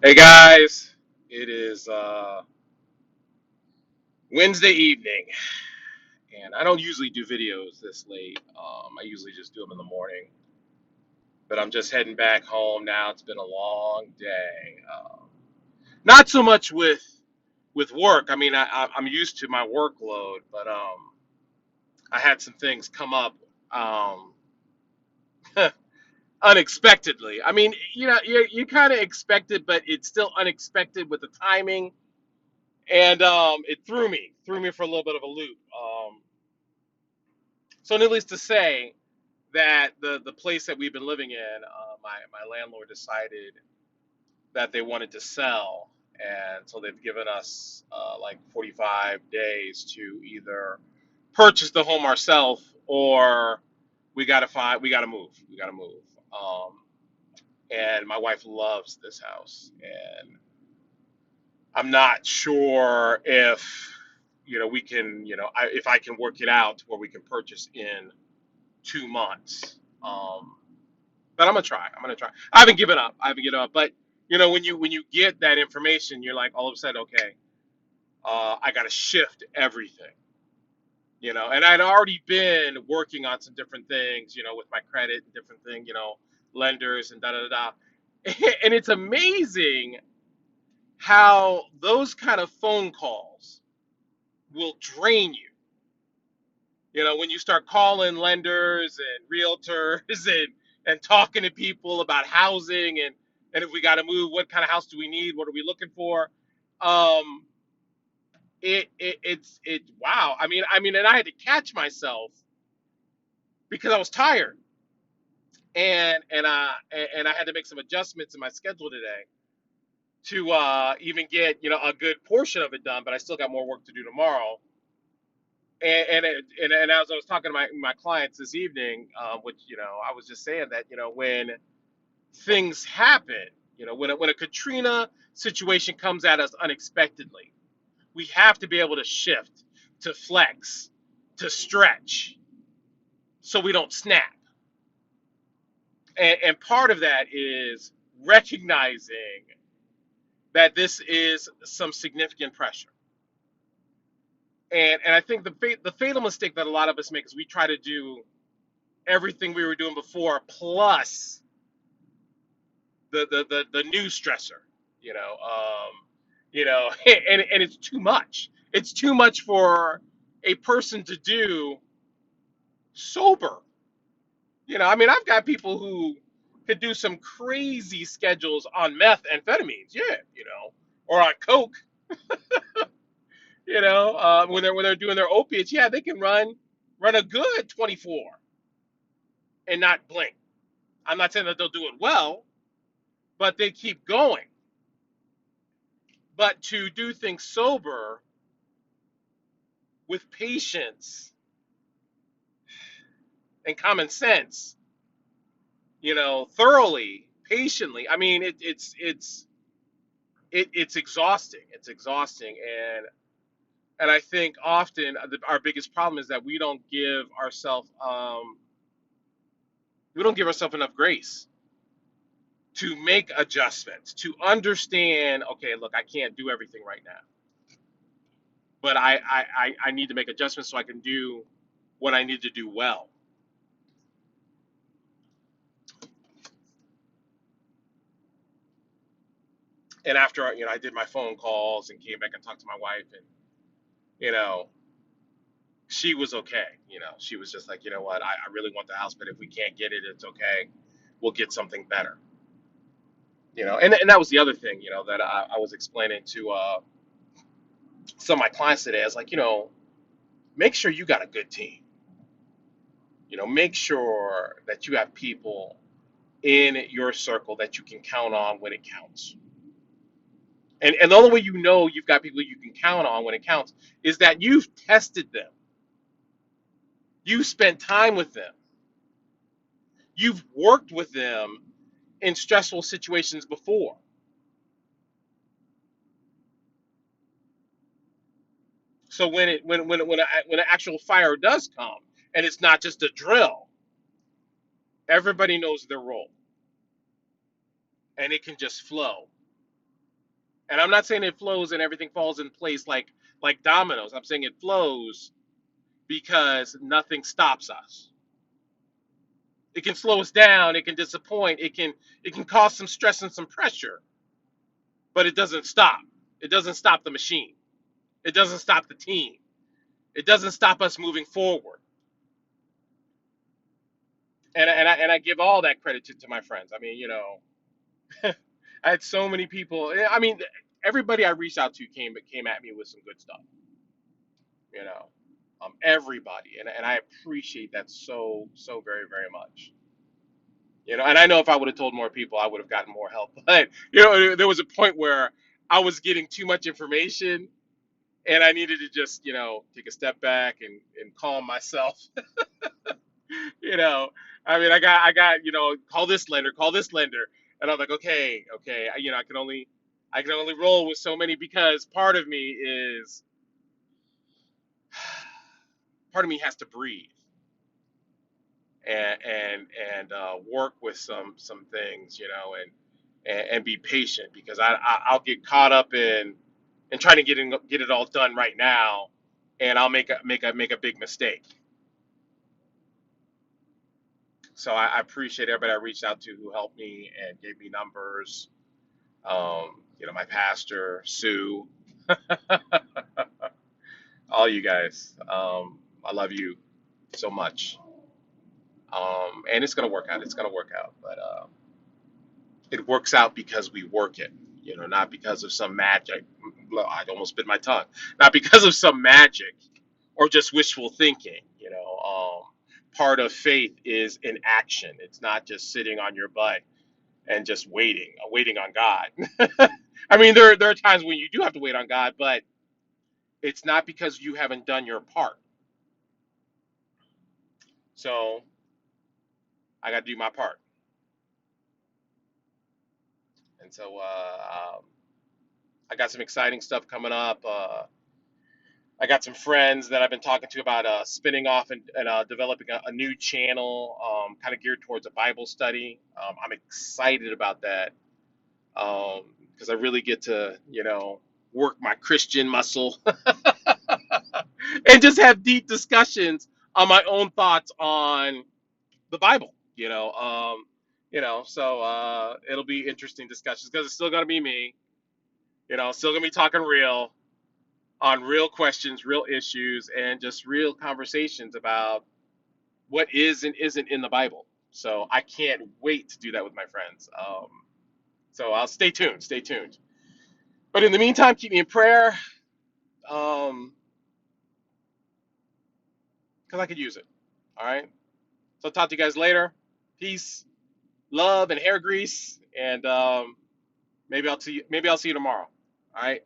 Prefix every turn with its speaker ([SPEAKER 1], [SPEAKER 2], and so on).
[SPEAKER 1] Hey guys, it is Wednesday evening, and I don't usually do videos this late. I usually just do them in the morning, but I'm just heading back home now. It's been a long day. Not so much with work. I mean, I'm used to my workload, but I had some things come up um, unexpectedly. I mean, you kind of expect it, but it's still unexpected with the timing, and it threw me for a little bit of a loop. So needless to say that the place that we've been living in, my landlord decided that they wanted to sell, and so they've given us like 45 days to either purchase the home ourselves or we gotta move. Um, and my wife loves this house, and I'm not sure if we can if I can work it out where we can purchase in 2 months. But I'm gonna try. I'm gonna try. I haven't given up. I haven't given up. But when you get that information, you're like all of a sudden, okay, I got to shift everything. And I'd already been working on some different things, with my credit and different thing, lenders and da da da. And it's amazing how those kind of phone calls will drain you. When you start calling lenders and realtors and talking to people about housing and if we got to move, what kind of house do we need? What are we looking for? Um, it's wow. I mean, and I had to catch myself because I was tired and I had to make some adjustments in my schedule today to even get a good portion of it done. But I still got more work to do tomorrow. And as I was talking to my clients this evening, which I was just saying that when things happen, when a Katrina situation comes at us unexpectedly, we have to be able to shift, to flex, to stretch, so we don't snap. And part of that is recognizing that this is some significant pressure. And I think the fatal mistake that a lot of us make is we try to do everything we were doing before plus the new stressor, you know and it's too much. It's too much for a person to do sober. I mean, I've got people who could do some crazy schedules on methamphetamines, yeah, or on coke, when they're doing their opiates, yeah, they can run a good 24 and not blink. I'm not saying that they'll do it well, but they keep going. But to do things sober with patience and common sense, thoroughly, patiently. I mean, it's exhausting. It's exhausting, and I think often our biggest problem is that we don't give ourselves enough grace to make adjustments, to understand. Okay, look, I can't do everything right now, but I need to make adjustments so I can do what I need to do well. And after I did my phone calls and came back and talked to my wife, and you know, she was okay. She was just like, what, I really want the house, but if we can't get it, it's okay. We'll get something better. And that was the other thing, that I was explaining to some of my clients today. I was like, make sure you got a good team. Make sure that you have people in your circle that you can count on when it counts. And the only way you've got people you can count on when it counts is that you've tested them. You've spent time with them. You've worked with them in stressful situations before. So when an actual fire does come, and it's not just a drill, everybody knows their role, and it can just flow. And I'm not saying it flows and everything falls in place like dominoes. I'm saying it flows because nothing stops us. It can slow us down, it can disappoint, it can cause some stress and some pressure, but it doesn't stop. It doesn't stop the machine. It doesn't stop the team. It doesn't stop us moving forward. And I give all that credit to my friends. I mean, I had so many people. I mean, everybody I reached out to came at me with some good stuff. You know, everybody, and I appreciate that so very very much. And I know if I would have told more people, I would have gotten more help. But there was a point where I was getting too much information, and I needed to just take a step back and calm myself. you know, I mean, I got call this lender, and I'm like, okay, I can only roll with so many because part of me has to breathe and work with some things, and be patient because I'll get caught up in trying to get it all done right now, and I'll make a big mistake. So I appreciate everybody I reached out to who helped me and gave me numbers. My pastor, Sue, all you guys. I love you so much. And it's gonna work out. It's gonna work out. But it works out because we work it. Not because of some magic. I almost bit my tongue. Not because of some magic or just wishful thinking. Part of faith is in action. It's not just sitting on your butt and just waiting on God. I mean, there are times when you do have to wait on God, but it's not because you haven't done your part. So I got to do my part. And so I got some exciting stuff coming up. I got some friends that I've been talking to about spinning off and developing a new channel, kind of geared towards a Bible study. I'm excited about that because I really get to, work my Christian muscle and just have deep discussions on my own thoughts on the Bible. So it'll be interesting discussions because it's still gonna be me. Still gonna be talking real on real questions, real issues, and just real conversations about what is and isn't in the Bible. So I can't wait to do that with my friends. So I'll stay tuned. Stay tuned. But in the meantime, keep me in prayer, because I could use it. All right. So I'll talk to you guys later. Peace, love, and hair grease. And maybe I'll see you tomorrow. All right.